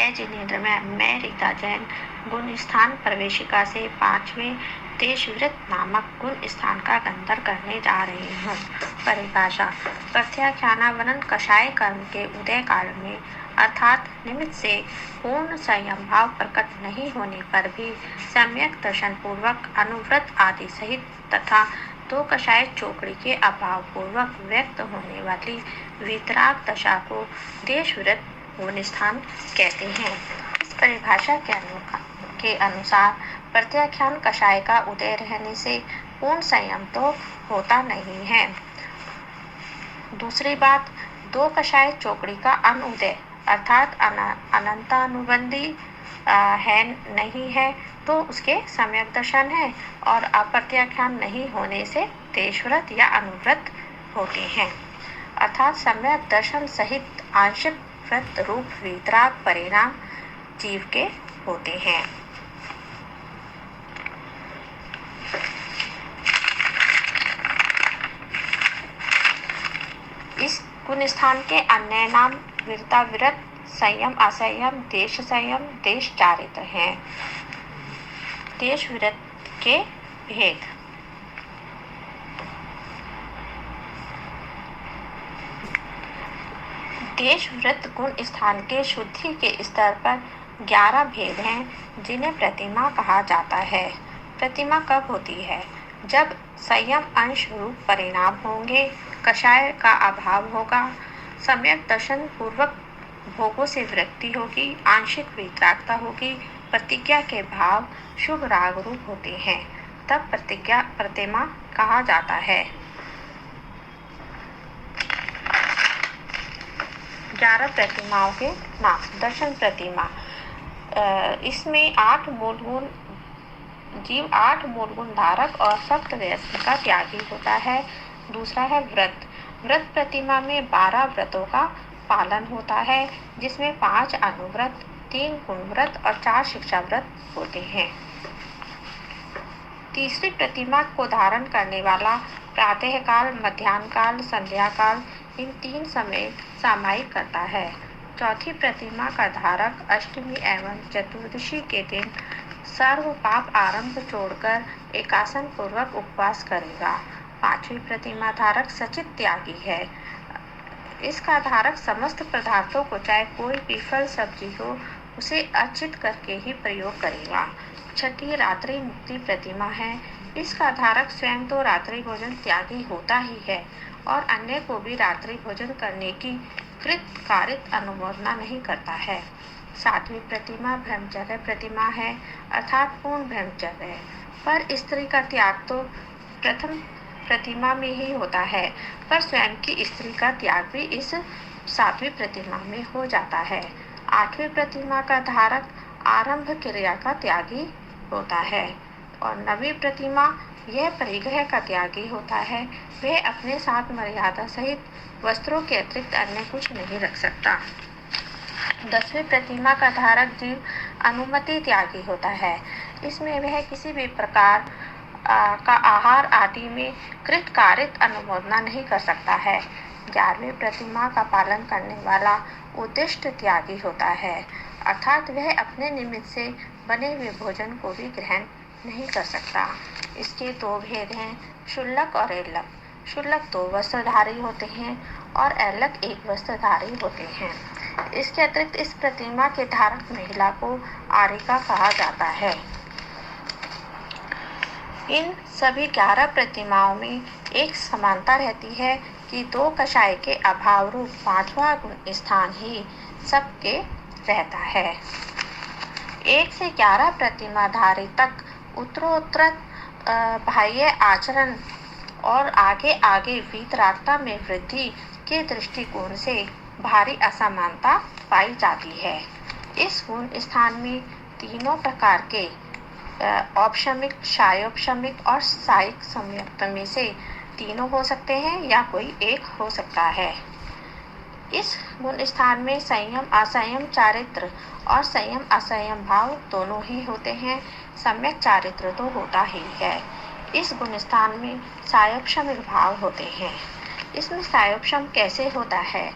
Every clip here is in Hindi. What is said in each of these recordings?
जय जिनेन्द्र मैं रीता जैन गुण स्थान प्रवेशिका से 5वें देशवृत्त नामक गुण स्थान का गंतर करने जा रही हूँ। परिभाषा: प्रत्याख्यानावरण कषाय कर्म के उदय काल में अर्थात निमित्त से पूर्ण संयम भाव प्रकट नहीं होने पर भी सम्यक दर्शन पूर्वक अनुव्रत आदि सहित तथा दो कषाय चोकड़ी के अभाव पूर्वक व्यक्त होने वाली वीतराग दशा को देशवृत्त गुण स्थान कहते हैं। इस परिभाषा के अनुसार प्रत्याख्यान कषाय का उदय रहने से पूर्ण संयम तो होता नहीं है। दूसरी बात, दो कषाय चोकड़ी का अनुदय अर्थात अनंतानुबंधी है नहीं है तो उसके सम्यक दर्शन है और अप्रत्याख्यान नहीं होने से देशव्रत या अनुव्रत होते हैं अर्थात सम्यक दर्शन सहित आंशिक व्रत रूप वीतराग परिणाम जीव के होते हैं। इस गुण स्थान के अन्य नाम वीरताविरत, संयम असंयम, देश संयम, देश चारित्र हैं। देश विरत के भेद: देश वृत्त गुण स्थान के शुद्धि के स्तर पर 11 भेद हैं जिन्हें प्रतिमा कहा जाता है। प्रतिमा कब होती है? जब संयम अंश रूप परिणाम होंगे, कषाय का अभाव होगा, सम्यक दर्शन पूर्वक भोगों से वृत्ति होगी, आंशिक वीतरागता होगी, प्रतिज्ञा के भाव शुभ राग रूप होते हैं, तब प्रतिमा कहा जाता है। 11 प्रतिमाओं के नाम: दर्शन प्रतिमा, इसमें 8 मूल गुण जीव 8 मूल गुण धारक और सप्त व्यस्त का त्यागी होता है। दूसरा है व्रत। व्रत प्रतिमा में 12 व्रतों का पालन होता है जिसमें 5 अनुव्रत, 3 गुण व्रत और 4 शिक्षा व्रत होते हैं। तीसरी प्रतिमा को धारण करने वाला प्रातः काल, मध्याह्न काल, संध्या काल इन 3 समय सामायिक करता है। चौथी प्रतिमा का धारक अष्टमी एवं चतुर्दशी के दिन सर्व पाप आरंभ छोड़कर एकासन पूर्वक उपवास करेगा। पांचवी प्रतिमा धारक सचित त्यागी है। इसका धारक समस्त पदार्थों को चाहे कोई भी फल सब्जी हो उसे अर्चित करके ही प्रयोग करेगा। छठी रात्रि मुक्ति प्रतिमा है। इसका धारक स्वयं तो रात्रि भोजन त्यागी होता ही है और अन्य को भी रात्रि भोजन करने की कृत कारित अनुमोदना नहीं करता है। सातवीं प्रतिमा ब्रह्मचर्य प्रतिमा है अर्थात पूर्ण ब्रह्मचर्य, पर स्त्री का त्याग तो प्रथम प्रतिमा में ही होता है, पर स्वयं की स्त्री का त्याग भी इस सातवीं प्रतिमा में हो जाता है। आठवीं प्रतिमा का धारक आरंभ क्रिया का त्यागी होता है और नवीं प्रतिमा यह परिग्रह का त्यागी होता है। वह अपने साथ मर्यादा सहित वस्त्रों के अतिरिक्त अन्य कुछ नहीं रख सकता। 10वीं प्रतिमा का धारक जीव अनुमति त्यागी होता है। इसमें वह किसी भी प्रकार का आहार आदि में कृत कारित अनुमोदना नहीं कर सकता है। 11वीं प्रतिमा का पालन करने वाला उद्दिष्ट त्यागी होता है अर्थात वह अपने निमित्त से बने हुए भोजन को भी ग्रहण नहीं कर सकता। इसके 2 भेद हैं, शुल्लक और एल्लक। शुल्लक 2 वस्त्रधारी होते हैं और एल्लक 1 वस्त्रधारी होते हैं। इसके अतिरिक्त इस प्रतिमा के धारक महिला को आरिका कहा जाता है। इन सभी 11 प्रतिमाओं में एक समानता रहती है कि 2 कषाय के अभाव रूप 5वां गुण स्थान ही सबके रहता है। 1 से 11 प्रतिमाधारी तक उत्तरोत्तर बाह्य आचरण और आगे आगे वीतरागता में वृद्धि के दृष्टिकोण से भारी असमानता पाई जाती है। इस गुण स्थान में तीनों प्रकार के औपशमिक, शायोपशमिक और सायिक संयुक्त में से तीनों हो सकते हैं या कोई एक हो सकता है। इस गुण स्थान में संयम असंयम चारित्र और संयम असंयम भाव दोनों ही होते हैं। सम्यक चारित्र तो होता ही है। इस गुण स्थान में सायोपशमिक भाव होते हैं। इसमें सायोपशम कैसे होता है?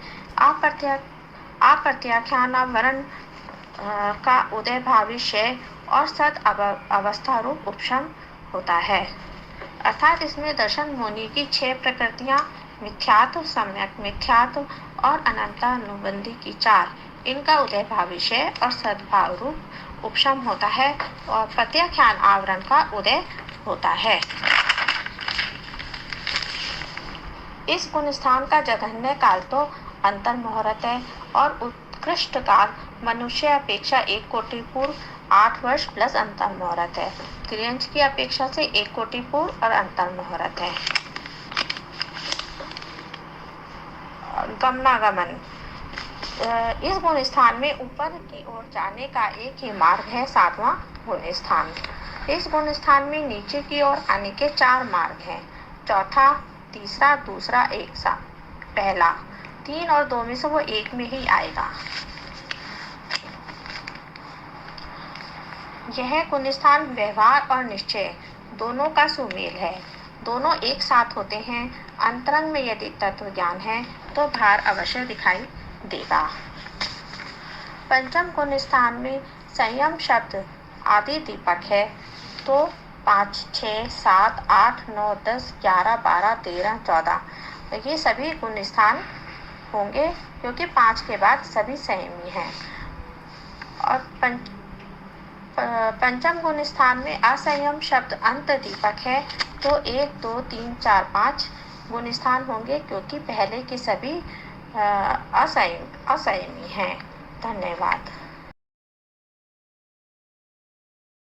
अप्रत्याख्यानावरण का उदय भाविष्य और सद अवस्था रूप उपशम होता है। अर्थात इसमें दर्शन मुनि की 6 प्रकृतियां मिथ्यात्व, सम्यक मिथ्यात्व और अनंतानुबंधी की 4, इनका उदय भाविष्य और सद्भाव रूप उपशम होता है और प्रत्याख्यान आवरण का उदय होता है। इस गुण स्थान का जघन्य काल तो अंतर्मुहूर्त है और उत्कृष्ट काल मनुष्य अपेक्षा 1 कोटि पूर्व 8 वर्ष प्लस अंतर्मुहूर्त है। क्रियंश की अपेक्षा से 1 कोटि पूर्व और अंतर्मुहूर्त है। गमनागमन, इस गुण स्थान में ऊपर की ओर जाने का एक ही मार्ग है, 7वां गुण स्थान। इस गुण स्थान में नीचे की ओर आने के 4 मार्ग हैं, चौथा, तीसरा, दूसरा, एक सा। पहला 3 और 2 में से वो 1 में ही आएगा। यह गुण स्थान व्यवहार और निश्चय दोनों का सुमेल है, दोनों एक साथ होते हैं। अंतरंग में यदि तत्व ज्ञान है तो भार अवश्य दिखाई देगा। पंचम गुण स्थान में संयम शब्द आदि दीपक है, तो 5, 6, 7, 8, 9, 10, 11, 12, 13, 14 ये सभी गुण स्थान होंगे, क्योंकि 5 के बाद सभी संयमी हैं। और पंचम गुण स्थान में असंयम शब्द अंत दीपक है, तो 1, 2, 3, 4, 5 गुण स्थान होंगे, क्योंकि पहले के सभी असंयमी हैं। धन्यवाद।